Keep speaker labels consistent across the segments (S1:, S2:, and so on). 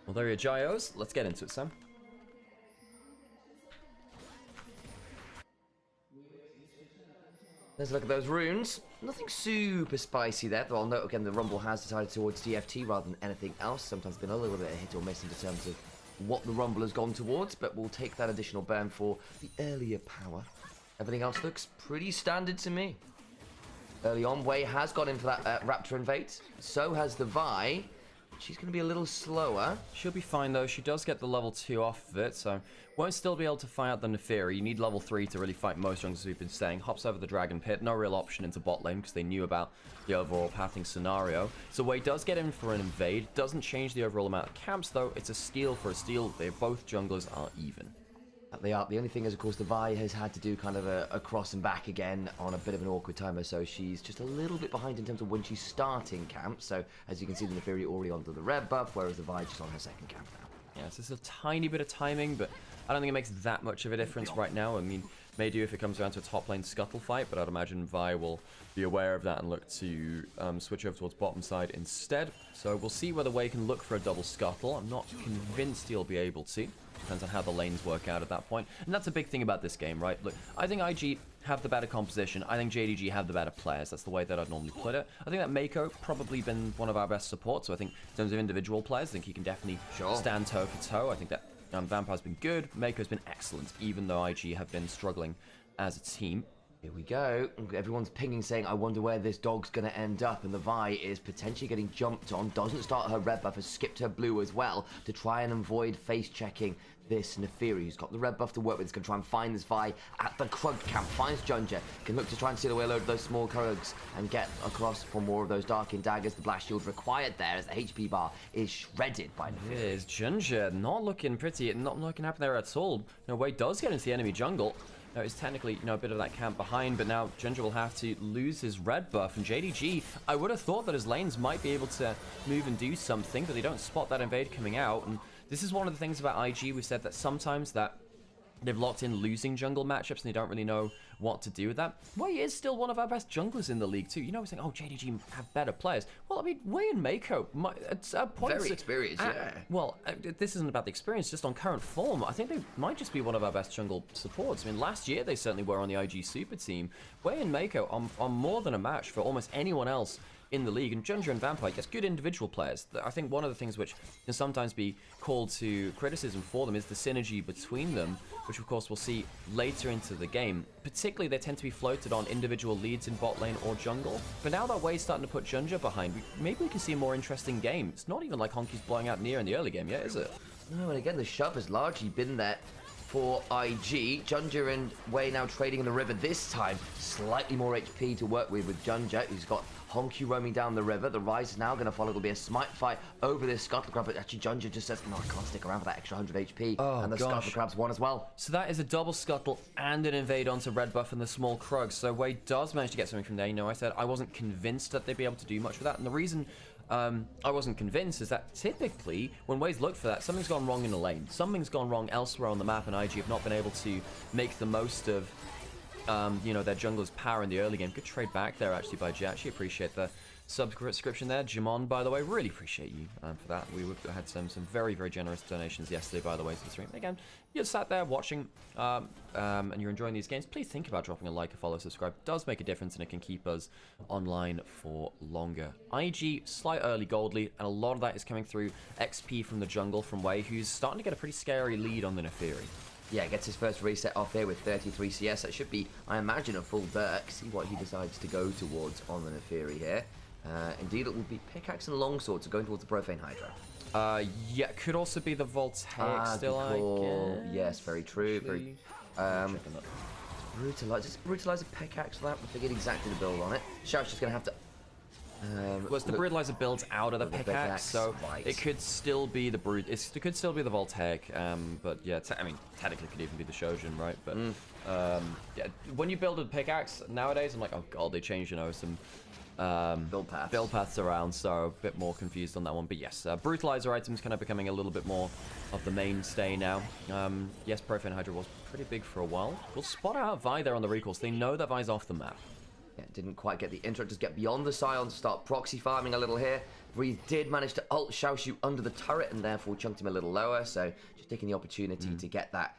S1: Well, there are your gyos. Let's get into it, Sam.
S2: Let's look at those runes. Nothing super spicy there, though I'll note again the Rumble has decided towards TFT rather than anything else. Sometimes been a little bit of hit or miss in terms of what the Rumble has gone towards, but we'll take that additional burn for the earlier power. Everything else looks pretty standard to me. Early on, Wei has gone in for that Raptor Invade. So has the Vi. She's going to be a little slower.
S1: She'll be fine, though. She does get the level 2 off of it, so won't still be able to fight out the Neferi. You need level 3 to really fight most junglers we've been saying. Hops over the Dragon Pit. No real option into bot lane because they knew about the overall pathing scenario. So Wei does get in for an invade. Doesn't change the overall amount of camps, though. It's a steal for a steal. They both junglers are even.
S2: They are. The only thing is, of course, the Vi has had to do kind of a cross and back again on a bit of an awkward timer, so she's just a little bit behind in terms of when she's starting camp. So, as you can see, the Neferi already onto the red buff, whereas the Vi just on her second camp now.
S1: Yeah, so it's a tiny bit of timing, but I don't think it makes that much of a difference right now. I mean, may do if it comes around to a top lane scuttle fight, but I'd imagine Vi will be aware of that and look to switch over towards bottom side instead. So we'll see whether Wei can look for a double scuttle. I'm not convinced he'll be able to. Depends on how the lanes work out at that point. And that's a big thing about this game, right? Look, I think IG have the better composition. I think JDG have the better players. That's the way that I'd normally put it. I think that Mako probably been one of our best supports. So I think in terms of individual players, I think he can definitely stand toe for toe. I think that Vampire's been good. Mako's been excellent, even though IG have been struggling as a team.
S2: Here we go. Everyone's pinging saying, I wonder where this dog's going to end up. And the Vi is potentially getting jumped on. Doesn't start her red buff. Has skipped her blue as well to try and avoid face checking this Neferi, who's got the red buff to work with. Is going to try and find this Vi at the Krug camp. Finds Junja. Can look to try and steal away a load of those small Krugs and get across for more of those Darkin daggers. The blast shield required there as the HP bar is shredded by Neferi.
S1: It is Junja not looking pretty. Not looking happy there at all. No, Wei does get into the enemy jungle. Now, it's technically, a bit of that camp behind, but now Junja will have to lose his red buff. And JDG, I would have thought that his lanes might be able to move and do something, but they don't spot that invade coming out. And this is one of the things about IG. We've said that sometimes that they've locked in losing jungle matchups and they don't really know what to do with that. Wei is still one of our best junglers in the league too. We're saying, oh, JDG have better players. Well, I mean, Wei and Mako, at points...
S2: Very experienced, yeah.
S1: Well, this isn't about the experience, just on current form. I think they might just be one of our best jungle supports. I mean, last year they certainly were on the IG Super Team. Wei and Mako are more than a match for almost anyone else in the league. And Junja and Vampire, yes, good individual players. I think one of the things which can sometimes be called to criticism for them is the synergy between them, which of course we'll see later into the game. Particularly, they tend to be floated on individual leads in bot lane or jungle. But now that Wei's starting to put Junja behind, maybe we can see a more interesting game. It's not even like Honky's blowing out near in the early game yet, is it?
S2: No, and again, the shove has largely been there for IG. Junja and Wei now trading in the river this time. Slightly more HP to work with Junja, who's got Honky roaming down the river. The Rise is now going to follow. It'll be a smite fight over this Scuttle Crab, but actually Junja just says, no, I can't stick around for that extra 100 HP.
S1: Oh,
S2: and the Scuttle Crab's won as well.
S1: So that is a double Scuttle and an invade onto red buff and the small Krug. So Wei does manage to get something from there. I said I wasn't convinced that they'd be able to do much with that. And the reason I wasn't convinced is that typically when Wei's looked for that, something's gone wrong in the lane. Something's gone wrong elsewhere on the map, and IG have not been able to make the most of their jungler's power in the early game. Good trade back there, actually, by J. Actually appreciate the subscription there. Jamon, by the way, really appreciate you for that. We had some very, very generous donations yesterday, by the way, to the stream. Again, you're sat there watching and you're enjoying these games. Please think about dropping a like, a follow, subscribe. It does make a difference, and it can keep us online for longer. IG, slight early gold lead, and a lot of that is coming through XP from the jungle from Wei, who's starting to get a pretty scary lead on the Neferi.
S2: Yeah, gets his first reset off here with 33 CS. That should be, I imagine, a full Dirk. See what he decides to go towards on the Neferi here. Indeed, it will be pickaxe and longsword, so going towards the Profane Hydra.
S1: Yeah, could also be the Voltaic still, I guess.
S2: Yes, very true. Just brutalize a pickaxe for that. We'll figure exactly the build on it. Shout's just going to have to...
S1: well, it's the Brutalizer builds out of the pickaxe, so right. It could still be the it could still be the Voltaic, but yeah, I mean, technically it could even be the Shojin, right? But yeah, when you build a pickaxe nowadays, I'm like, oh god, they changed, some build paths around, so a bit more confused on that one. But yes, Brutalizer items kind of becoming a little bit more of the mainstay now. Yes, Profane Hydra was pretty big for a while. We'll spot out Vi there on the recalls. They know that Vi's off the map.
S2: Yeah, didn't quite get the intro. Just get beyond the Scion to start proxy farming a little here. Breathe did manage to ult Xiaoshu under the turret and therefore chunked him a little lower. So just taking the opportunity to get that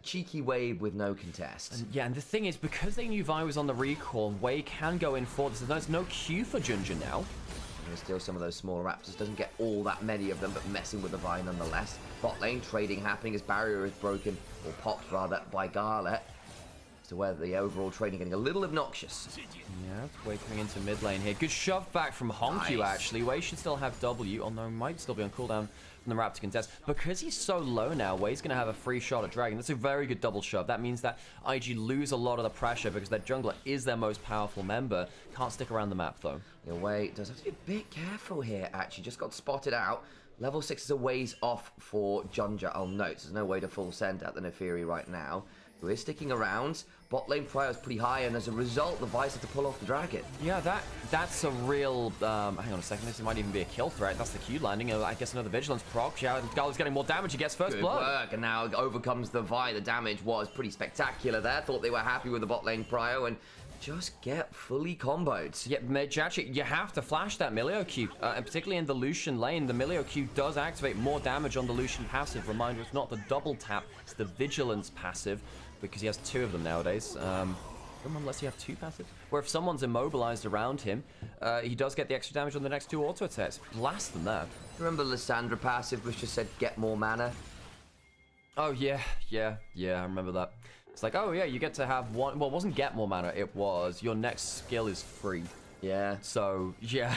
S2: cheeky wave with no contest.
S1: And the thing is, because they knew Vi was on the recall, Wei can go in for this. There's no Q for Junja now.
S2: Gonna steal some of those smaller raptors. Doesn't get all that many of them, but messing with the Vi nonetheless. Bot lane trading happening as barrier is broken, or popped rather, by Gala. To where the overall trading getting a little obnoxious.
S1: Yeah, Wei coming into mid lane here. Good shove back from Honkyu, actually. Wei should still have W, although might still be on cooldown from the Raptor contest. Because he's so low now, Wei's going to have a free shot at Dragon. That's a very good double shove. That means that IG lose a lot of the pressure because their jungler is their most powerful member. Can't stick around the map, though.
S2: Yeah, Wei does have to be a bit careful here, actually. Just got spotted out. Level 6 is a ways off for Junja. I'll note, there's no way to full send at the Nefiri right now. Who is sticking around. Bot lane prior is pretty high, and as a result, the Vice have to pull off the Dragon.
S1: Yeah, that's a real... hang on a second, this might even be a kill threat. That's the Q landing. I guess another Vigilance proc. Yeah, Gala's getting more damage. He gets first blood.
S2: Good work, and now overcomes the Vi. The damage was pretty spectacular there. Thought they were happy with the bot lane prio, and just get fully comboed.
S1: Yeah, Jachi, you have to flash that Milio Q, and particularly in the Lucian lane, the Milio Q does activate more damage on the Lucian passive. Reminder, it's not the double tap, it's the Vigilance passive, because he has 2 of them nowadays. Unless you have 2 passives. Where if someone's immobilized around him, he does get the extra damage on the next 2 auto attacks. Blast them there.
S2: Remember Lissandra passive, which just said get more mana?
S1: Oh, yeah, I remember that. It's like, oh yeah, you get to have one. Well, it wasn't get more mana, it was your next skill is free.
S2: Yeah.
S1: So, yeah.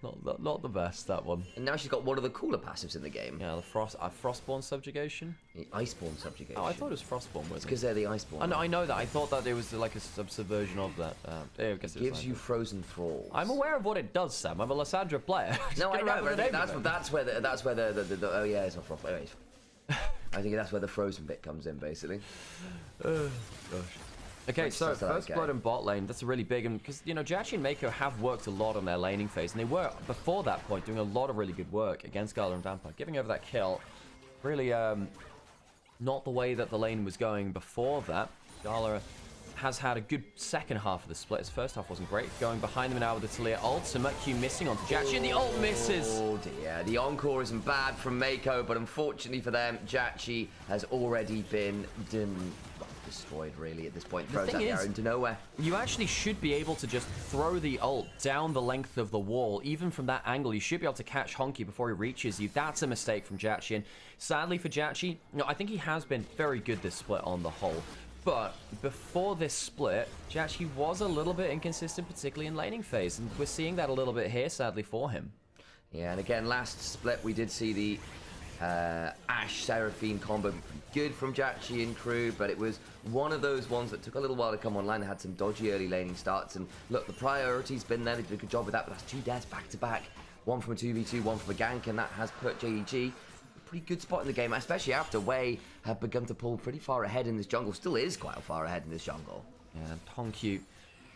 S1: Not the best, that one.
S2: And now she's got one of the cooler passives in the game.
S1: Yeah, the Frostborn Subjugation.
S2: The Iceborn Subjugation.
S1: Oh, I thought it was Frostborn.
S2: It's because they're the Iceborn.
S1: I know that. I thought that there was like a subversion of that. I guess it
S2: gives you Frozen Thralls.
S1: I'm aware of what it does, Sam. I'm a Lissandra player.
S2: No, I know. That's where the oh yeah, it's not Frost. Anyways, I think that's where the Frozen bit comes in, basically.
S1: Gosh. Okay, so first blood in bot lane, that's a really big, and because, you know, Jachi and Mako have worked a lot on their laning phase, and they were, before that point, doing a lot of really good work against Gala and Vampire. Giving over that kill, really not the way that the lane was going before that. Gala has had a good second half of the split. His first half wasn't great. Going behind them now with the Talia ultimate. Q missing onto Jachi, and the ult misses.
S2: Oh dear, the encore isn't bad from Mako, but unfortunately for them, Jachi has already been destroyed really at this point. Throws that arrow into nowhere.
S1: You actually should be able to just throw the ult down the length of the wall. Even from that angle, you should be able to catch Honky before he reaches you. That's a mistake from Jachi, and sadly for Jachi, no, I think he has been very good this split on the whole. But before this split, Jachi was a little bit inconsistent, particularly in laning phase, and we're seeing that a little bit here, sadly, for him.
S2: Yeah, and again, last split we did see the Ashe Seraphine combo good from Jachi and crew, but it was one of those ones that took a little while to come online. They had some dodgy early laning starts, and look, the priority's been there. They did a good job with that, but that's 2 deaths back to back. One from a 2v2, one from a gank, and that has put JDG a pretty good spot in the game, especially after Wei had begun to pull pretty far ahead in this jungle. Still is quite far ahead in this jungle.
S1: Yeah, Honkyu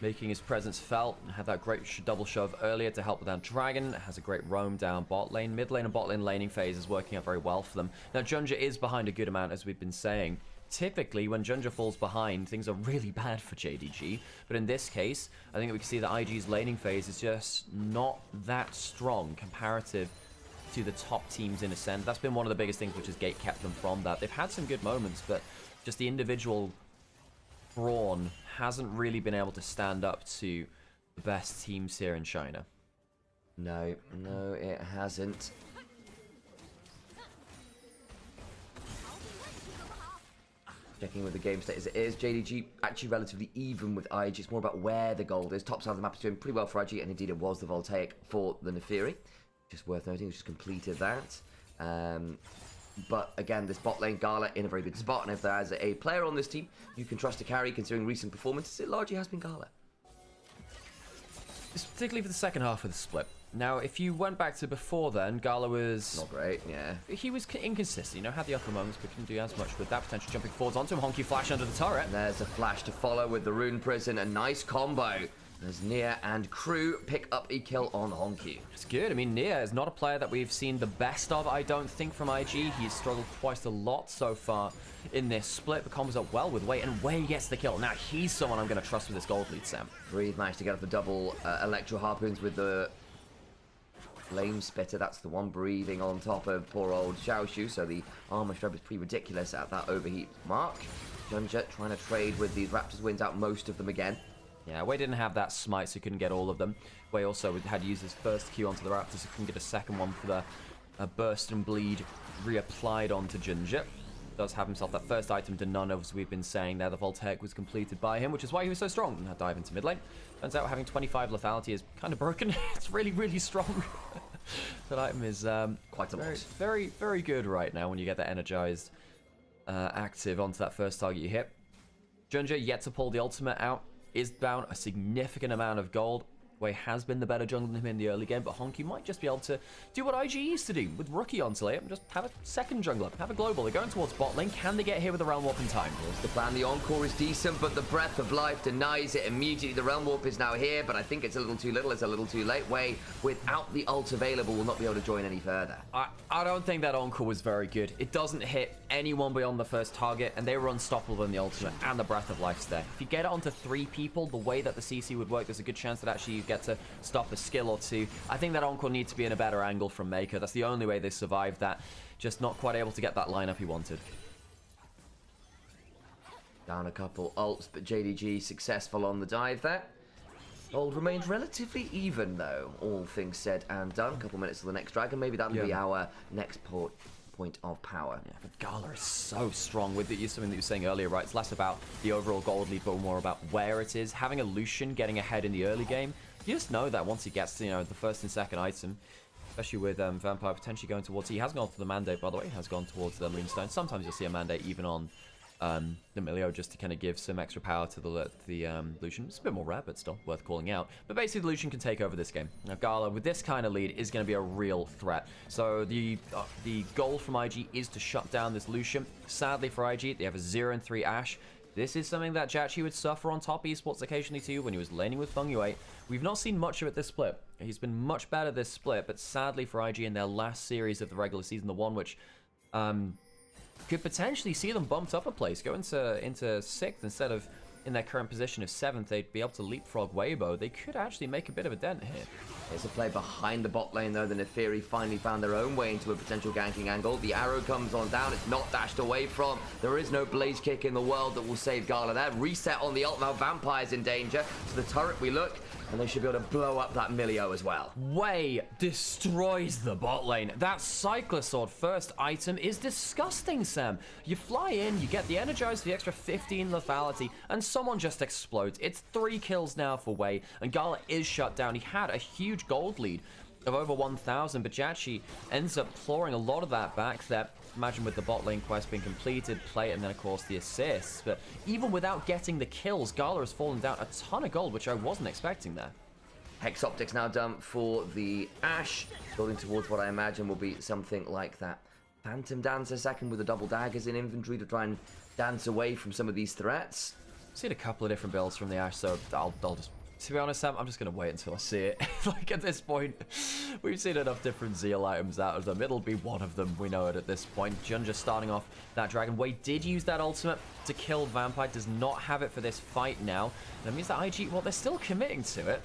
S1: making his presence felt. Had that great double shove earlier to help with that Dragon. Has a great roam down bot lane. Mid lane and bot lane laning phase is working out very well for them. Now, Junja is behind a good amount, as we've been saying. Typically, when Junja falls behind, things are really bad for JDG. But in this case, I think we can see that IG's laning phase is just not that strong comparative to the top teams in Ascent. That's been one of the biggest things which has gate kept them from that. They've had some good moments, but just the individual brawn hasn't really been able to stand up to the best teams here in China.
S2: No, it hasn't. Checking with the game state as it is, JDG actually relatively even with IG. It's more about where the gold is. Top side of the map is doing pretty well for IG, and indeed it was the Voltaic for the Nefiri. Just worth noting, we just completed that. But again, this bot lane, Gala in a very good spot, and if there's a player on this team you can trust to carry, considering recent performances, it largely has been Gala.
S1: It's particularly for the second half of the split. Now, if you went back to before then, Gala was...
S2: not great, yeah.
S1: He was inconsistent, you know, had the upper moments, but couldn't do as much with that. Potential jumping forwards onto him. Honky flash under the turret.
S2: And there's a flash to follow with the Rune Prison. A nice combo. as Nia and crew pick up a kill on Honky.
S1: It's good. I mean, Nia is not a player that we've seen the best of, I don't think, from IG. He's struggled quite a lot so far in this split, but comes up well with Wei, and Wei gets the kill. Now, he's someone I'm going to trust with this gold lead, Sam.
S2: Breathe managed to get up the double Electro Harpoons with the Flame Spitter. That's the one breathing on top of poor old Xiaoshu, so the armor strip is pretty ridiculous at that overheat mark. Junja trying to trade with these Raptors, wins out most of them again.
S1: Yeah, Wei didn't have that smite, so he couldn't get all of them. Wei also had to use his first Q onto the Raptors, so couldn't get a second one for the burst and bleed reapplied onto Junja. Does have himself that first item to none, as we've been saying there. The Voltaic was completed by him, which is why he was so strong. Now dive into mid lane. Turns out having 25 lethality is kind of broken. It's really, really strong. That item is
S2: quite a lot.
S1: Very, very good right now when you get that energized active onto that first target you hit. Junja yet to pull the ultimate out. Is down a significant amount of gold. Wei has been the better jungler than him in the early game, but Honky might just be able to do what IG used to do with Rookie on Slayer and just have a second jungler, have a global. They're going towards bot lane. Can they get here with the Realm Warp in time?
S2: Here's the plan. The Encore is decent, but the Breath of Life denies it immediately. The Realm Warp is now here, but I think it's a little too little. It's a little too late. Wei, without the ult available, will not be able to join any further.
S1: I don't think that Encore was very good. It doesn't hit anyone beyond the first target, and they were unstoppable in the ultimate, and the Breath of Life's there. If you get it onto 3 people, the way that the CC would work, there's a good chance that actually you get to stop a skill or 2. I think that Encore needs to be in a better angle from Maker. That's the only way they survived that. Just not quite able to get that lineup he wanted.
S2: Down a couple ults, but JDG successful on the dive there. Gold remains relatively even, though, all things said and done. A couple minutes to the next dragon. Maybe that'll be our next point of power.
S1: Yeah, but Gala is so strong with it. Something that you were saying earlier, right? It's less about the overall gold lead, but more about where it is. Having a Lucian getting ahead in the early game, you just know that once he gets to, the first and second item, especially with Vampire potentially going towards... He has gone to the Mandate, by the way. He has gone towards the Moonstone. Sometimes you'll see a Mandate even on the Milio, just to kind of give some extra power to the Lucian. It's a bit more rare, but still worth calling out. But basically, the Lucian can take over this game. Now, Gala, with this kind of lead, is going to be a real threat. So the goal from IG is to shut down this Lucian. Sadly for IG, they have a 0-3 Ashe. This is something that Jachi would suffer on top esports occasionally too when he was laning with Feng Yue. We've not seen much of it this split. He's been much better this split, but sadly for IG in their last series of the regular season, the one which could potentially see them bumped up a place, go into 6th instead of in their current position of 7th. They'd be able to leapfrog Weibo. They could actually make a bit of a dent here.
S2: There's a play behind the bot lane, though. The Neferi finally found their own way into a potential ganking angle. The arrow comes on down. It's not dashed away from. There is no blaze kick in the world that will save Gala there. Reset on the ult. Now Vampire's in danger. To the turret we look, and they should be able to blow up that Milio as well.
S1: Wei destroys the bot lane. That Cyclosword first item is disgusting, Sam. You fly in, you get the Energize for the extra 15 lethality, and someone just explodes. It's 3 kills now for Wei, and Gala is shut down. He had a huge gold lead of over 1,000, but Jachi ends up clawing a lot of that back there. Imagine with the bot lane quest being completed, play it, and then of course the assists. But even without getting the kills, Gala has fallen down a ton of gold, which I wasn't expecting there.
S2: Hex Optics now done for the Ashe, building towards what I imagine will be something like that. Phantom Dancer second with the double daggers in inventory to try and dance away from some of these threats.
S1: I've seen a couple of different builds from the Ashe, so I'll just... To be honest, Sam, I'm just going to wait until I see it. Like, at this point, we've seen enough different Zeal items out of them. It'll be one of them. We know it at this point. Jun just starting off that Dragon. Wei did use that ultimate to kill Vampire. Does not have it for this fight now. That means that IG, well, they're still committing to it.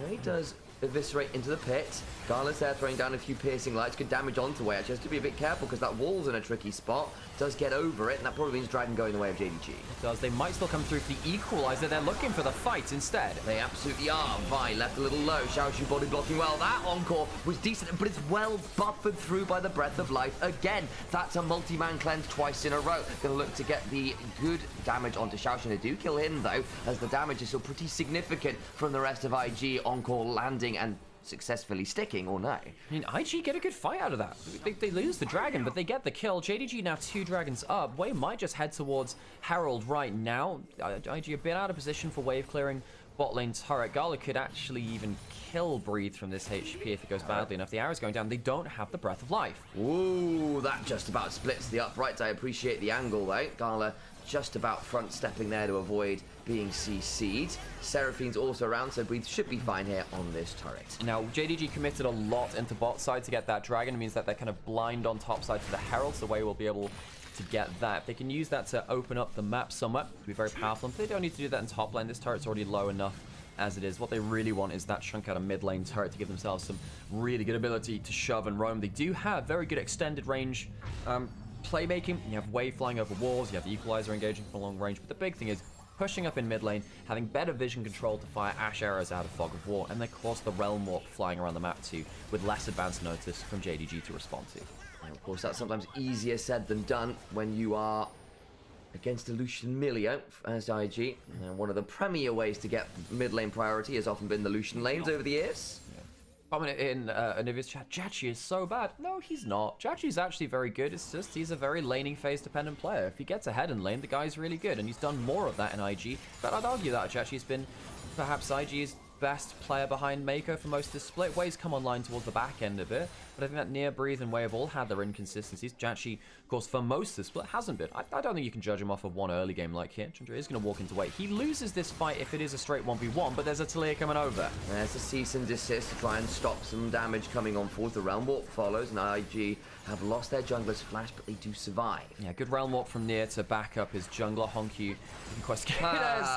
S2: He does eviscerate into the pit. Gala's there throwing down a few piercing lights. Good damage onto Wei. Just to be a bit careful because that wall's in a tricky spot. Does get over it, and that probably means Dragon going the way of JDG.
S1: It does. They might still come through for the equalizer. They're looking for the fight instead.
S2: They absolutely are. Vi left a little low. Xiaoshu body blocking well. That Encore was decent, but it's well buffered through by the Breath of Life. Again, that's a multi-man cleanse twice in a row. Gonna look to get the good damage onto Xiaoshu. They do kill him, though, as the damage is still pretty significant from the rest of IG. Encore landing and successfully sticking or no.
S1: I mean, IG get a good fight out of that. They lose the dragon, but they get the kill. JDG now 2 dragons up. Wei might just head towards Herald right now. IG a bit out of position for wave clearing bot lane turret. Gala could actually even kill Breathe from this HP if it goes badly enough. The arrow's going down. They don't have the Breath of Life.
S2: Ooh, that just about splits the uprights. I appreciate the angle, though. Gala just about front stepping there to avoid being CC'd. Seraphine's also around, so Breathe should be fine here on this turret.
S1: Now, JDG committed a lot into bot side to get that dragon. It means that they're kind of blind on top side to the Herald, so Wei will be able to get that. They can use that to open up the map somewhat, to be very powerful. They don't need to do that in top lane. This turret's already low enough as it is. What they really want is that chunk out of mid lane turret to give themselves some really good ability to shove and roam. They do have very good extended range playmaking. You have Wei flying over walls, you have the Equalizer engaging from long range, but the big thing is pushing up in mid lane, having better vision control to fire Ash arrows out of Fog of War, and then of course the Realm Warp flying around the map too, with less advanced notice from JDG to respond to.
S2: And of course, that's sometimes easier said than done when you are against a Lucian Milio as IG. And one of the premier ways to get mid lane priority has often been the Lucian lanes over the years.
S1: Comment in Onivia's chat, Jachi is so bad. No, he's not. Jachi's actually very good. It's just he's a very laning phase dependent player. If he gets ahead in lane, the guy's really good, and he's done more of that in IG. But I'd argue that Jachi's been perhaps IG's best player behind Mako for most of this split. Wei's come online towards the back end of it, but I think that Near, Breathe, and Wei have all had their inconsistencies. Jachi, of course, for most of the split, hasn't been. I don't think you can judge him off of one early game like here. Chandra is going to walk into Wei. He loses this fight if it is a straight 1v1, but there's a Talia coming over.
S2: There's a cease and desist to try and stop some damage coming on forward. The Realm Warp follows, and IG have lost their jungler's flash, but they do survive.
S1: Yeah, good Realm Warp from Near to back up his jungler, Honky.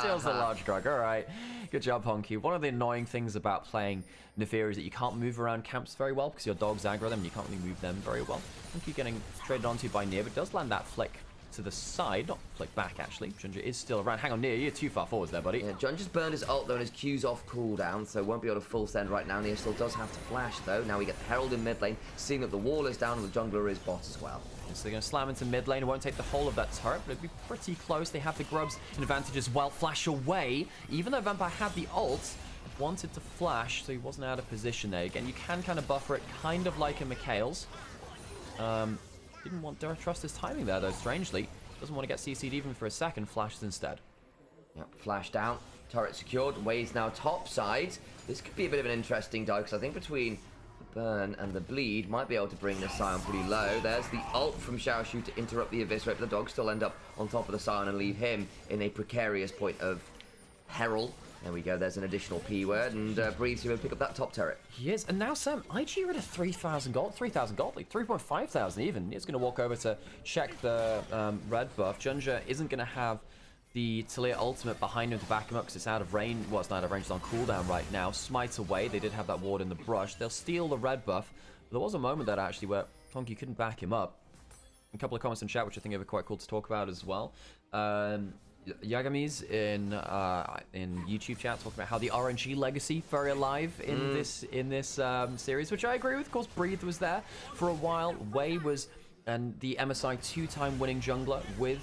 S1: Steals the large drug, alright. Good job, Honky. One of the annoying things about playing Nymaera is that you can't move around camps very well because your dogs aggro them and you can't really move them very well. Honky getting traded onto by Near, but does land that flick to the side. Not flick back, actually. Junja is still around. Hang on, Near, you're too far forwards there, buddy.
S2: Yeah, John just burned his ult, though, and his Q's off cooldown, so won't be able to full send right now. Near still does have to flash, though. Now we get the Herald in mid lane, seeing that the wall is down and the jungler is bot as well.
S1: So they're going to slam into mid lane. It won't take the whole of that turret, but it'd be pretty close. They have the grubs an advantage as well. Flash away. Even though Vampire had the ult, wanted to flash, so he wasn't out of position there. Again, you can kind of buffer it, kind of like in Mikhail's. Didn't want to trust his timing there, though, strangely. Doesn't want to get CC'd even for a second. Flashes instead.
S2: Yep, flash down. Turret secured. Wei's now top side. This could be a bit of an interesting dive, because I think between the burn and the bleed might be able to bring the Scion pretty low. There's the ult from Xiaoshu to interrupt the Eviscerate, but the dogs still end up on top of the Scion and leave him in a precarious point of peril. There we go, there's an additional P word, and Breathe to pick up that top turret.
S1: He is, and now Sam, IG rid of 3,000 gold, like 3,500 even. He's going to walk over to check the red buff. Junja isn't going to have the Talia ultimate behind him to back him up because it's out of range. Well, it's not out of range, it's on cooldown right now. Smites away, they did have that ward in the brush. They'll steal the red buff. There was a moment that actually where Tonky couldn't back him up. A couple of comments in chat, which I think are quite cool to talk about as well. Yagami's in YouTube chat talking about how the RNG legacy very alive in this series, which I agree with. Of course, Breathe was there for a while. Wei was the MSI 2-time winning jungler with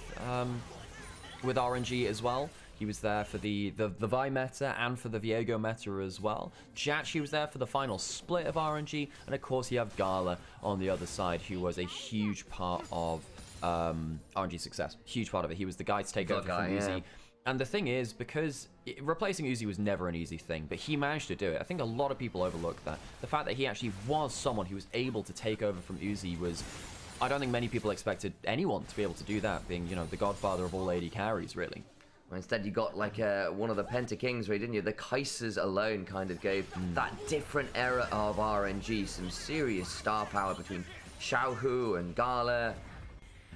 S1: RNG as well. He was there for the Vi meta and for the Viego meta as well. Jachi was there for the final split of RNG, and of course you have Gala on the other side, who was a huge part of RNG success. Huge part of it. He was the guy to take over from Uzi. Yeah. And the thing is, because replacing Uzi was never an easy thing, but he managed to do it. I think a lot of people overlook that. The fact that he actually was someone who was able to take over from Uzi was... I don't think many people expected anyone to be able to do that, being, you know, the godfather of all AD carries, really.
S2: Well, instead, you got like one of the Penta Kings, really, didn't you? The Kaisers alone kind of gave that different era of RNG some serious star power between Xiaohu and Gala.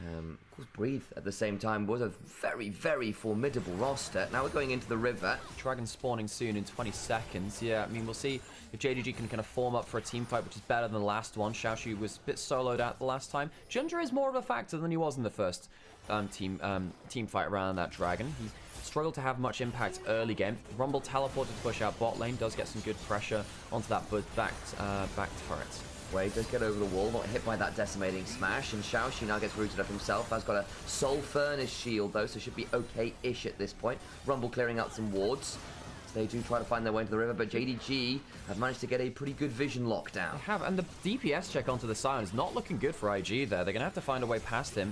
S2: Of course, Breathe at the same time was a very, very formidable roster. Now we're going into the river.
S1: Dragon spawning soon in 20 seconds. Yeah, I mean, we'll see if JDG can kind of form up for a team fight, which is better than the last one. Xiaoshu was a bit soloed out the last time. Jundra is more of a factor than he was in the first team fight around that Dragon. He struggled to have much impact early game. Rumble teleported to push out bot lane, does get some good pressure onto that back turret.
S2: Wei does get over the wall, not hit by that decimating smash, and Xiaoxi now gets rooted up himself. Has got a Soul Furnace shield though, so should be okay-ish at this point. Rumble clearing out some wards. They do try to find their way into the river, but JDG have managed to get a pretty good vision lockdown.
S1: They have, and the DPS check onto the Scion is not looking good for IG there. They're going to have to find a way past him.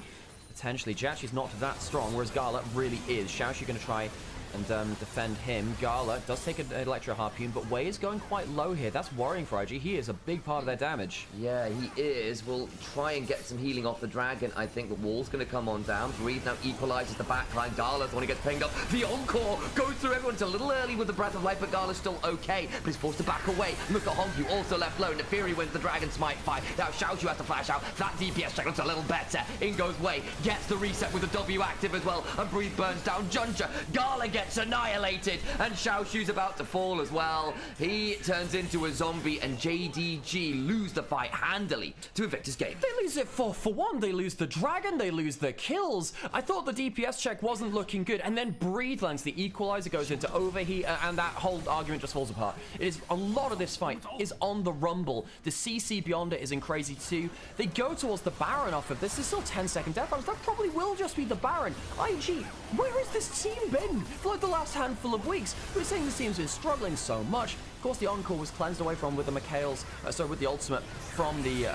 S1: Potentially, Jachi's not that strong, whereas Gala really is. Xiaoxi going to try and defend him. Gala does take an Electro Harpoon, but Wei is going quite low here. That's worrying for IG. He is a big part of their damage.
S2: Yeah, he is. We'll try and get some healing off the Dragon. I think the wall's going to come on down. Breathe now equalizes the backline. Gala's the one who gets pinged up. The Encore goes through everyone. It's a little early with the Breath of Life, but Gala's still okay. But he's forced to back away. Look at Honku, also left low. Nefiri wins the Dragon Smite fight. Now Xiaoshu has to flash out. That DPS check looks a little better. In goes Wei. Gets the reset with the W active as well. And Breathe burns down Junja. Gala gets annihilated. And Xiaoshu's about to fall as well. He turns into a zombie, and JDG lose the fight handily to Invictus Game.
S1: They lose it 4-for-1. They lose the Dragon. They lose the kills. I thought the DPS check wasn't looking good. And then Breathe lands the equalizer, goes into overheat, and that whole argument just falls apart. It is a lot of this fight is on the Rumble. The CC beyond it is in crazy too. They go towards the Baron off of this. There's still 10-second death rounds. That probably will just be the Baron. IG, where has this team been for like the last handful of weeks? We're saying this team's been struggling so much. Of course, the Encore was cleansed away from with the Mikhail's, with the ultimate from the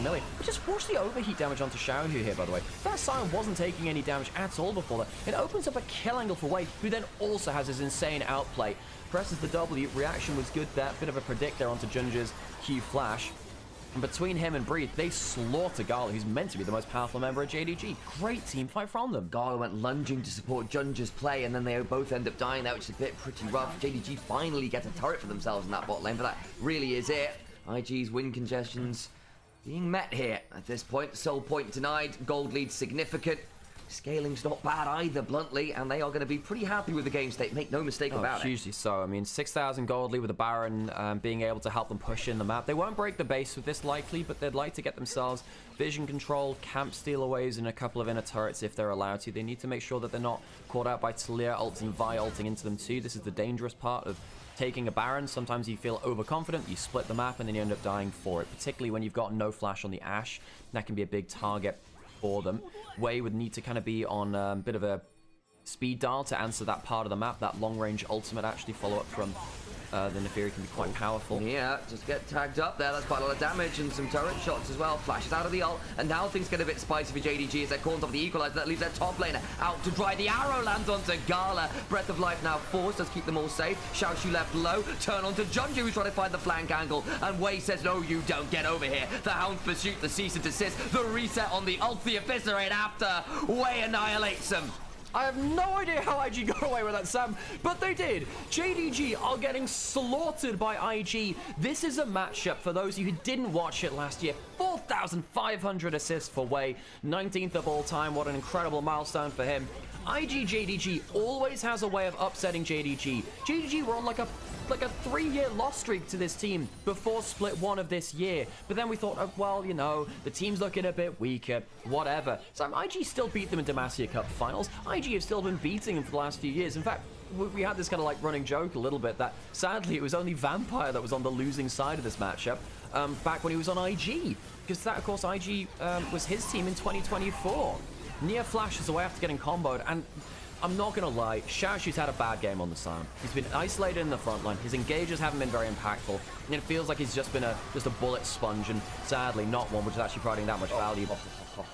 S1: Millie. But just watch the overheat damage onto Xiaohu here, by the way. That Sion wasn't taking any damage at all before that. It opens up a kill angle for Wei, who then also has his insane outplay. Presses the W. Reaction was good there. Bit of a predict there onto Junja's Q flash. And between him and Breathe, they slaughter Gala, who's meant to be the most powerful member of JDG. Great team fight from them.
S2: Gala went lunging to support Junja's play, and then they both end up dying there, which is a bit pretty rough. JDG finally get a turret for themselves in that bot lane, but that really is it. IG's win congestions being met here at this point. Soul point denied. Gold lead significant. Scaling's not bad either, bluntly, and they are going to be pretty happy with the game state. Make no mistake about it.
S1: Hugely so. I mean, 6,000 gold lead with the Baron being able to help them push in the map. They won't break the base with this likely, but they'd like to get themselves vision control, camp stealaways, and a couple of inner turrets if they're allowed to. They need to make sure that they're not caught out by Talia ulting, Vi ulting into them too. This is the dangerous part of taking a Baron. Sometimes you feel overconfident, you split the map, and then you end up dying for it, particularly when you've got no flash on the Ashe. That can be a big target for them. Wei would need to kind of be on a bit of a speed dial to answer that part of the map. That long-range ultimate actually follow up from the Nefiri can be quite powerful.
S2: Yeah, just get tagged up there. That's quite a lot of damage and some turret shots as well. Flashes out of the ult, and now things get a bit spicy for JDG as they're caught off the equalizer. That leaves their top laner out to dry. The arrow lands onto Gala. Breath of Life now forced. Does keep them all safe. Xiaoshu left low. Turn onto Junju, who's trying to find the flank angle. And Wei says, no, you don't. Get over here. The Hound's Pursuit, the cease and desist, the reset on the ult, the eviscerate after. Wei annihilates them.
S1: I have no idea how IG got away with that, Sam, but they did. JDG are getting slaughtered by IG. This is a matchup for those of you who didn't watch it last year. 4,500 assists for Wei, 19th of all time. What an incredible milestone for him. IG JDG always has a way of upsetting JDG. JDG were on like a 3-year loss streak to this team before split 1 of this year. But then we thought, oh, well, you know, the team's looking a bit weaker, whatever. So IG still beat them in Demacia Cup finals. IG have still been beating them for the last few years. In fact, we had this kind of like running joke a little bit that sadly it was only Vampire that was on the losing side of this matchup back when he was on IG. Because that, of course, IG was his team in 2024. Nia flashes away after getting comboed, and I'm not gonna lie, Xiaoshu's had a bad game on the Sion. He's been isolated in the front line. His engagers haven't been very impactful, and it feels like he's just been a bullet sponge, and sadly not one which is actually providing that much value.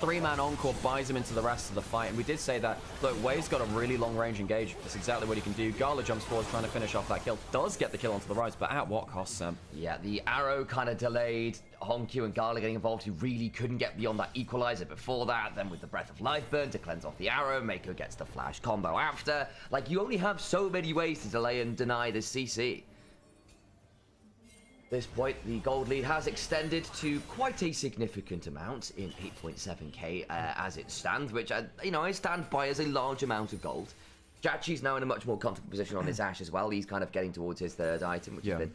S1: 3-man Encore buys him into the rest of the fight, and we did say that, look, Wei's got a really long-range engage. That's exactly what he can do. Gala jumps forward trying to finish off that kill. Does get the kill onto the rise, but at what cost, Sam?
S2: Yeah, the arrow kind of delayed. Honku and Gala getting involved, who really couldn't get beyond that equalizer before that. Then with the Breath of Life burn to cleanse off the arrow, Mako gets the flash combo after. Like, you only have so many ways to delay and deny this CC. At this point, the gold lead has extended to quite a significant amount in 8.7k as it stands, which I stand by as a large amount of gold. Jachi's now in a much more comfortable position on his Ashe as well. He's kind of getting towards his third item, which has been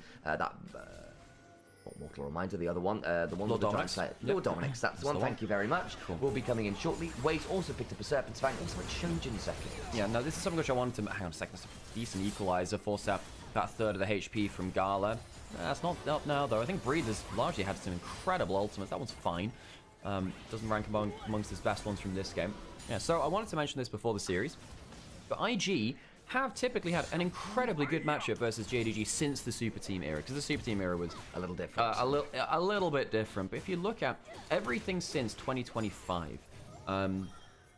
S2: Mortal Reminder, the other one, the one
S1: Lord
S2: with the
S1: Dominic's.
S2: Lord Dominic's, that's the one. Thank you very much.
S1: Cool.
S2: Will be coming in shortly. Wade's also picked up a Serpent's Fang, also went Shojin second.
S1: Yeah, no, this is something which I wanted to... Hang on a second, that's a decent equalizer. Forced out about a third of the HP from Gala. That's not up now, though. I think Breathe has largely had some incredible ultimates. That one's fine. Doesn't rank amongst his best ones from this game. Yeah, so I wanted to mention this before the series. But IG have typically had an incredibly good matchup versus JDG since the Super Team era, because the Super Team era was
S2: a little different.
S1: A little bit different. But if you look at everything since 2025,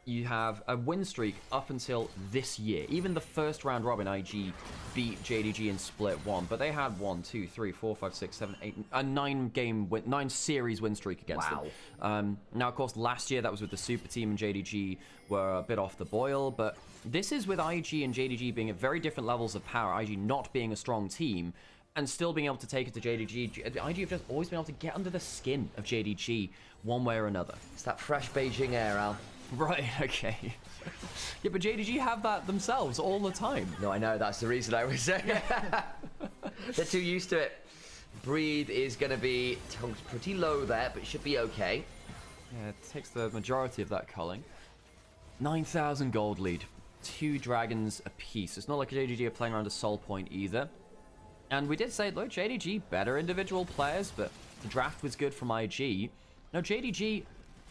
S1: you have a win streak up until this year. Even the first round robin, IG beat JDG in split 1, but they had 1, 2, 3, 4, 5, 6, 7, 8, a 9 series win streak against them. Now, of course, last year that was with the super team, and JDG were a bit off the boil, but this is with IG and JDG being at very different levels of power. IG not being a strong team, and still being able to take it to JDG. IG have just always been able to get under the skin of JDG one way or another.
S2: It's that fresh Beijing air, Al.
S1: Right, okay. Yeah, but JDG have that themselves all the time.
S2: No, I know, that's the reason I was saying. They're too used to it. Breathe is going to be pretty low there, but it should be okay.
S1: Yeah, it takes the majority of that culling. 9,000 gold lead. 2 dragons apiece. It's not like JDG are playing around a soul point either. And we did say, look, JDG, better individual players, but the draft was good from IG. Now, JDG,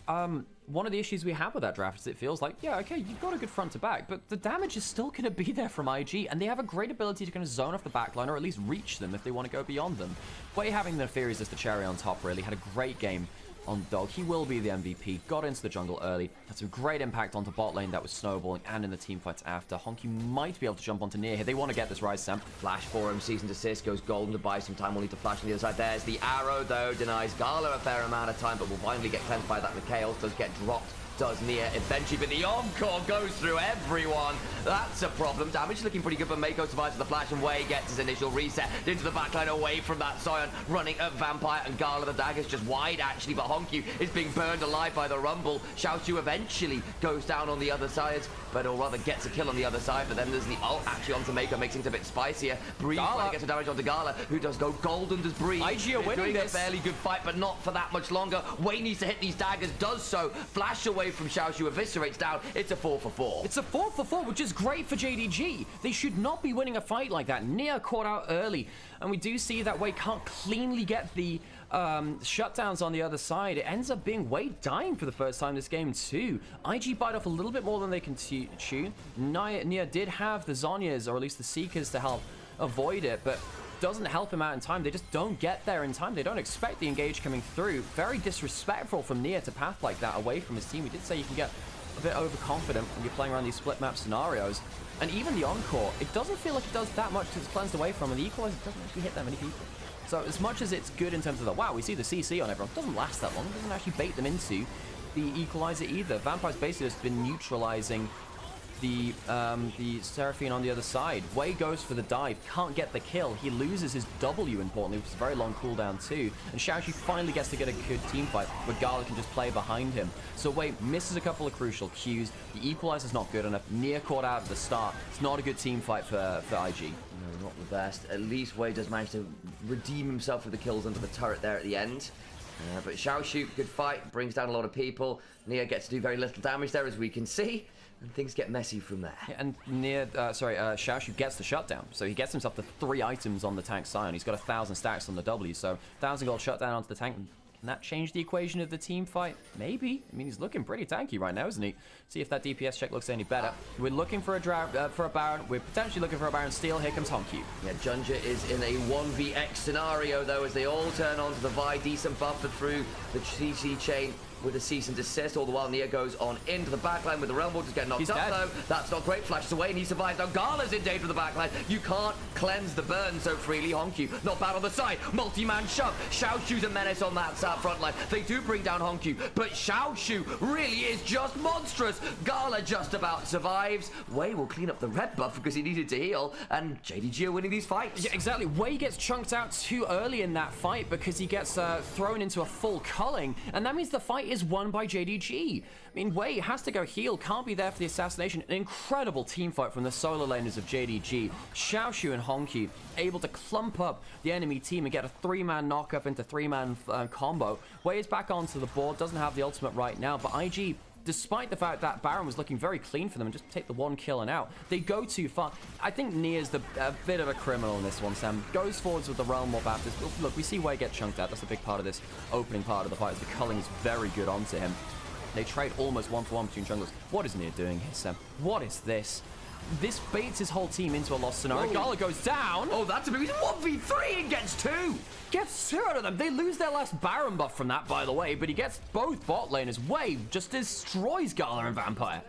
S1: one of the issues we have with that draft is it feels like, yeah, okay, you've got a good front to back, but the damage is still going to be there from IG, and they have a great ability to kind of zone off the backline, or at least reach them if they want to go beyond them. Way having the Furies as the cherry on top, really. Had a great game on Dog. He will be the MVP. Got into the jungle early. Had some great impact onto bot lane that was snowballing, and in the team fights after. Honky might be able to jump onto near here. They want to get this Rise Sam.
S2: Flash for him. Seasoned assist. Goes golden to buy some time. We'll need to flash on the other side. There's the arrow, though. Denies Gala a fair amount of time, but will finally get cleansed by that. Mikhail does get dropped. Does Nia eventually, but the encore goes through everyone. That's a problem. Damage looking pretty good, but Mako survives with the flash, and Wei gets his initial reset into the backline away from that Sion, running at Vampire, and Gala the dagger's just wide actually, but Honky is being burned alive by the Rumble. Xiaoqiu eventually goes down on the other side, but or rather gets a kill on the other side, but then there's the ult actually onto Mako, makes things a bit spicier. Breeze finally gets some damage onto Gala, who does go golden, does Breeze.
S1: IG are winning
S2: doing
S1: this.
S2: A fairly good fight, but not for that much longer. Wei needs to hit these daggers, does so. Flash away from Xiaoqiu, eviscerates down. It's a 4 for 4.
S1: It's a 4 for 4, which is great for JDG. They should not be winning a fight like that. Nia caught out early, and we do see that Wei can't cleanly get the shutdowns on the other side. It ends up being Wei dying for the first time this game too. IG bite off a little bit more than they can chew. Nia did have the Zhonya's, or at least the Seekers, to help avoid it, but doesn't help him out in time. They just don't get there in time. They don't expect the engage coming through. Very disrespectful from Nia to path like that away from his team. We did say you can get a bit overconfident when you're playing around these split map scenarios. And even the encore, it doesn't feel like it does that much because it's cleansed away from, and the equalizer doesn't actually hit that many people. So as much as it's good in terms of the, wow, we see the CC on everyone, it doesn't last that long. It doesn't actually bait them into the equalizer either. Vampire's basically just been neutralizing the Seraphine on the other side. Wei goes for the dive, can't get the kill. He loses his W, importantly, which is a very long cooldown too. And Xiaoqi finally gets to get a good team fight where Gala can just play behind him. So Wei misses a couple of crucial cues. The equalizer's not good enough. Near caught out at the start. It's not a good team fight for IG.
S2: No, not the best. At least Wei does manage to redeem himself with the kills under the turret there at the end. But Xiaoqi, good fight, brings down a lot of people. Nia gets to do very little damage there, as we can see. And things get messy from there.
S1: Yeah, and Xiaoqi gets the shutdown. So he gets himself the 3 items on the tank Sion. He's got 1,000 stacks on the W. So 1,000 gold shutdown onto the tank. Can that change the equation of the team fight? Maybe. I mean, he's looking pretty tanky right now, isn't he? See if that DPS check looks any better. We're looking for a Baron. We're potentially looking for a Baron steal. Here comes Honky.
S2: Yeah, Junja is in a 1vx scenario, though, as they all turn onto the Vi. Decent buffer through the CC chain with a cease and desist. All the while, Nia goes on into the backline with the Realm Ward, just getting knocked up, though. That's not great. Flashes away, and he survives. Now, Gala's in danger with the backline. You can't cleanse the burn so freely. Honky, not bad on the side. Multi-man shove. Xiaoqiu's a menace on that front line. They do bring down Honky, but Xiaoqiu really is just monstrous. Gala just about survives. Wei will clean up the red buff because he needed to heal, and JDG are winning these fights.
S1: Yeah, exactly. Wei gets chunked out too early in that fight because he gets thrown into a full culling, and that means the fight is won by JDG. I mean, Wei has to go heal, can't be there for the assassination. An incredible team fight from the solo laners of JDG. Xiaoqiu and Honky able to clump up the enemy team and get a 3-man knock-up into 3-man combo. Wei is back onto the board, doesn't have the ultimate right now, but IG, despite the fact that Baron was looking very clean for them and just take the 1 kill and out, they go too far. I think Nia's a bit of a criminal in this one, Sam. Goes forwards with the Realm Warp after this. Look, we see Wei get chunked out. That's a big part of this opening part of the fight. The culling is very good onto him. They trade almost 1-for-1 between junglers. What is Nia doing here, Sam? What is this? this baits his whole team into a lost scenario.
S2: Whoa.
S1: Gala goes down.
S2: Oh, that's a big 1v3 and gets 2.
S1: Gets 2 out of them. They lose their last Baron buff from that, by the way, but he gets both bot laners. Wave just destroys Gala and Vampire.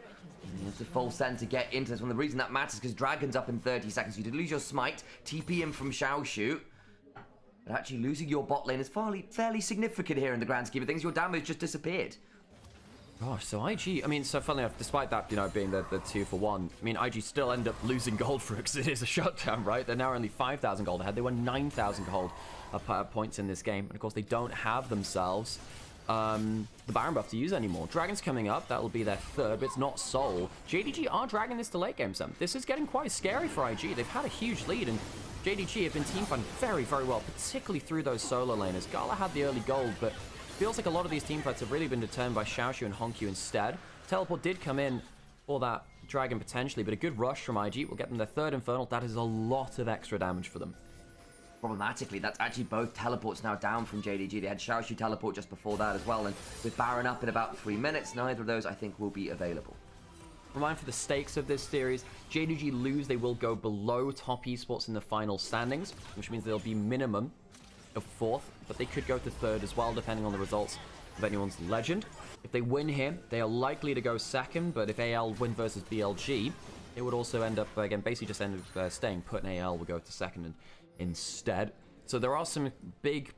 S2: It's a full send to get into this one. The reason that matters is because Dragon's up in 30 seconds. You did lose your smite, TP in from Xiaoshu. But actually losing your bot lane is fairly significant here in the grand scheme of things. Your damage just disappeared.
S1: Gosh, so IG, I mean, so funnily enough, despite that, you know, being the 2 for 1, I mean, IG still end up losing gold for it because it is a shutdown, right? They're now only 5,000 gold ahead. They were 9,000 gold points in this game. And of course, they don't have themselves the Baron buff to use anymore. Dragon's coming up. That'll be their 3rd, but it's not Soul. JDG are dragging this to late game, Sam. This is getting quite scary for IG. They've had a huge lead, and JDG have been teamfighting very, very well, particularly through those solo laners. Gala had the early gold, but feels like a lot of these teamfights have really been determined by Xiaoshu and Honkyu instead. Teleport did come in for that Dragon potentially, but a good rush from IG will get them their 3rd Infernal. That is a lot of extra damage for them.
S2: Problematically, that's actually both teleports now down from JDG. They had Xiaoshu teleport just before that as well, and with Baron up in about 3 minutes, neither of those I think will be available.
S1: Remind for the stakes of this series, JDG lose, they will go below top esports in the final standings, which means they'll be minimum of 4th, but they could go to 3rd as well, depending on the results of anyone's legend. If they win here, they are likely to go 2nd, but if AL win versus BLG, it would also end up, again, basically just end up staying put, and AL will go to 2nd instead. So there are some big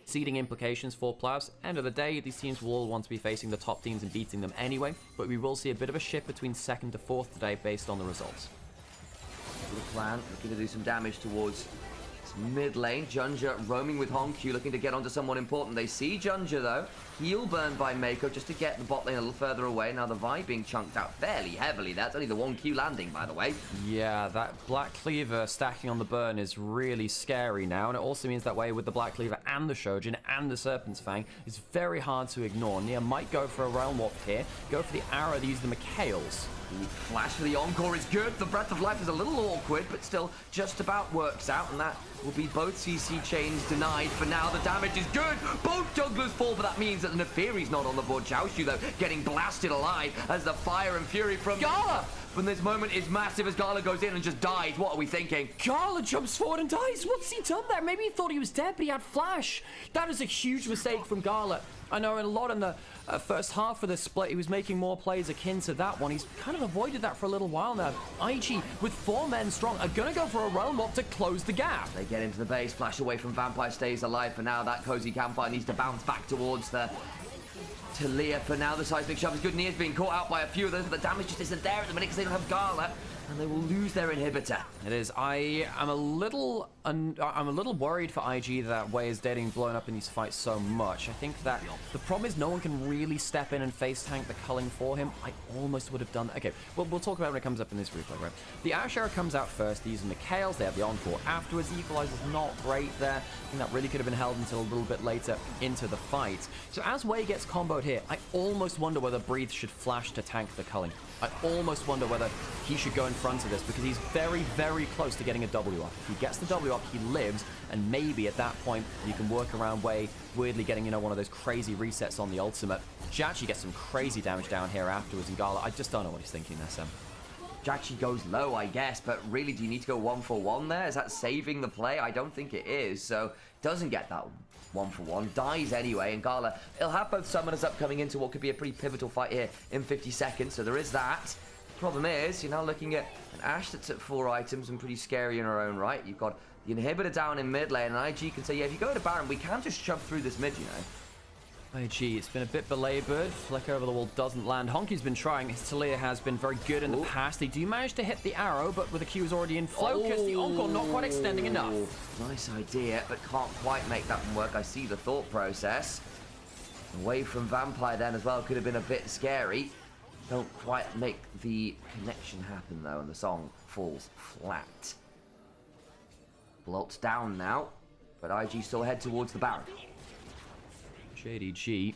S1: seeding implications for playoffs. End of the day, these teams will all want to be facing the top teams and beating them anyway, but we will see a bit of a shift between 2nd to 4th today based on the results.
S2: The plan, looking to do some damage towards mid lane. Junja roaming with Honkyu, looking to get onto someone important. They see Junja though. Heal burn by Mako just to get the bot lane a little further away. Now the Vi being chunked out fairly heavily. That's only the 1Q landing, by the way.
S1: Yeah, that Black Cleaver stacking on the burn is really scary now. And it also means that way with the Black Cleaver and the Shojin and the Serpent's Fang, it's very hard to ignore. Nia might go for a Realm Warp here. Go for the arrow to use the Mikhails.
S2: The flash for the Encore is good. The Breath of Life is a little awkward, but still just about works out. And that will be both CC chains denied for now. The damage is good. Both jugglers fall, but that means that the Neferi's not on the board. Xiaoshu, though, getting blasted alive as the fire and fury from Gala from this moment is massive as Gala goes in and just dies. What are we thinking?
S1: Gala jumps forward and dies. What's he done there? Maybe he thought he was dead, but he had flash. That is a huge mistake from Gala. I know a lot in the first half of the split, he was making more plays akin to that one. He's kind of avoided that for a little while now. IG, with 4 men strong, are going to go for a Realm Warp to close the gap.
S2: They get into the base, flash away from Vampire, stays alive for now. That cozy campfire needs to bounce back towards the Talia for now. The seismic shove is good. Nia's being caught out by a few of those, but the damage just isn't there at the minute because they don't have Gala, and they will lose their inhibitor.
S1: It is. I am a little worried for IG that Wei is getting blown up in these fights so much. I think that the problem is no one can really step in and face tank the culling for him. I almost would have done that. Okay, well, we'll talk about it when it comes up in this replay, right? The Ash Arrow comes out first. These are Mikhails. They have the Encore afterwards. The Equalizer's not great there. I think that really could have been held until a little bit later into the fight. So as Wei gets comboed here, I almost wonder whether Breathe should flash to tank the culling. I almost wonder whether he should go in front of this because he's very, very close to getting a W up. If he gets the W up, he lives, and maybe at that point you can work around Wei weirdly getting, you know, one of those crazy resets on the ultimate. Jachi gets some crazy damage down here afterwards, and Gala, I just don't know what he's thinking there, Sam.
S2: Jachi goes low, I guess, but really, do you need to go 1-for-1 there? Is that saving the play? I don't think it is, so doesn't get that 1-for-1, dies anyway, and Gala, he'll have both summoners up coming into what could be a pretty pivotal fight here in 50 seconds, so there is that. Problem is, you're now looking at an Ashe that's at 4 items and pretty scary in her own right. You've got the inhibitor down in mid lane, and IG can say, yeah, if you go to Baron, we can just shove through this mid, you know.
S1: IG, it's been a bit belabored. Flick over the wall doesn't land. Honky's been trying. His Talia has been very good in the past. They do manage to hit the arrow, but with the Q is already in focus, the Encore not quite extending enough.
S2: Nice idea, but can't quite make that one work. I see the thought process. Away from Vampire then as well could have been a bit scary. Don't quite make the connection happen though, and the song falls flat. Blolt's down now, but IG still head towards the Baron.
S1: JDG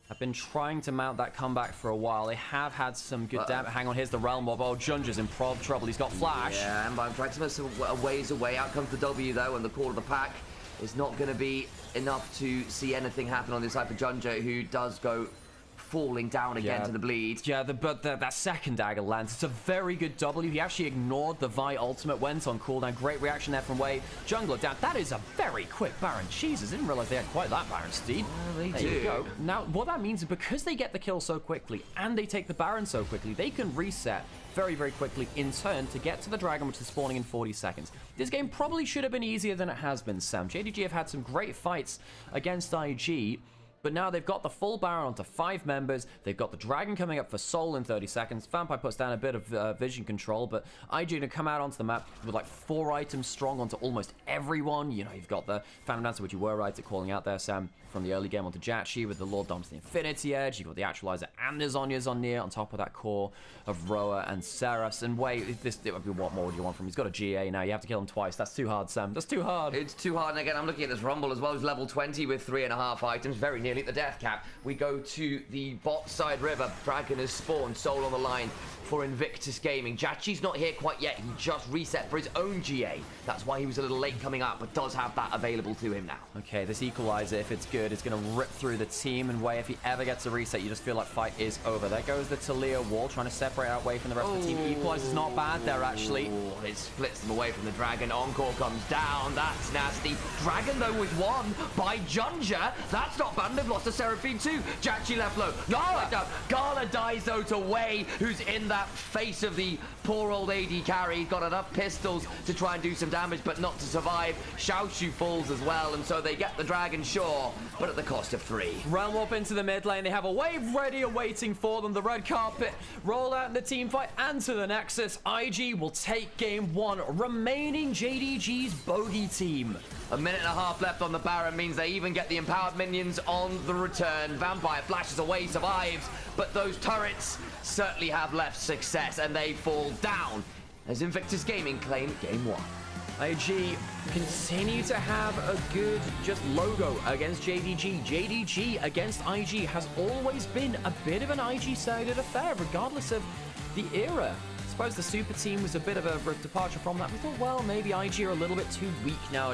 S1: have been trying to mount that comeback for a while. They have had some good damage. Hang on, here's the Realm Warp. Oh, Junja's in trouble. He's got flash.
S2: Yeah, and by Practimus some ways away. Out comes the W though, and the call of the pack is not going to be enough to see anything happen on this side for Junja, who does go falling down again to the bleed.
S1: Yeah, but that second dagger lands. It's a very good W. He actually ignored the Vi ultimate, went on cooldown. Great reaction there from Wei. Jungler down. That is a very quick Baron. Jesus, didn't realize they had quite that Baron speed.
S2: Well,
S1: there you go. Now, what that means is because they get the kill so quickly and they take the Baron so quickly, they can reset very, very quickly in turn to get to the dragon, which is spawning in 40 seconds. This game probably should have been easier than it has been, Sam. JDG have had some great fights against IG, but now they've got the full Baron onto 5 members. They've got the dragon coming up for Soul in 30 seconds. Vampire puts down a bit of vision control, but IG to come out onto the map with like 4 items strong onto almost everyone. You know, you've got the Phantom Dancer, which you were right at calling out there, Sam, from the early game onto Jachi with the Lord Dom's the Infinity Edge. You've got the Actualizer and the Zhonya's on near on top of that core of Roa and Seraphs. And wait, what more do you want from him? He's got a GA now. You have to kill him twice. That's too hard, Sam. That's too hard.
S2: It's too hard. And again, I'm looking at this Rumble as well. He's level 20 with 3.5 items. Very nearly at the death cap. We go to the bot side river. Dragon has spawned. Soul on the line for Invictus Gaming. Jachi's not here quite yet. He just reset for his own GA. That's why he was a little late coming up, but does have that available to him now.
S1: Okay, this equalizer, if it's good, is going to rip through the team. And Wei, if he ever gets a reset, you just feel like fight is over. There goes the Talia wall, trying to separate out Wei from the rest of the team. Equalizer's not bad there, actually.
S2: It splits them away from the dragon. Encore comes down. That's nasty. Dragon, though, was won by Junja. That's not bad. They've lost to Seraphine, too. Jachi left low. Gala dies, though, to Wei, who's in that face of the poor old AD carry. He's got enough pistols to try and do some damage, but not to survive. Xiaoshu falls as well, and so they get the dragon, sure, but at the cost of 3.
S1: Realm Warp into the mid lane. They have a wave ready awaiting for them. The red carpet roll out in the team fight and to the Nexus. IG will take game 1, remaining JDG's bogey team.
S2: A minute and a half left on the Baron means they even get the empowered minions on the return. Vampire flashes away, survives, but those turrets certainly have left success, and they fall down as Invictus Gaming claim game 1.
S1: IG continue to have a good just logo against JDG. JDG against IG has always been a bit of an IG-sided affair, regardless of the era. I suppose the super team was a bit of a departure from that. We thought, well, maybe IG are a little bit too weak nowadays.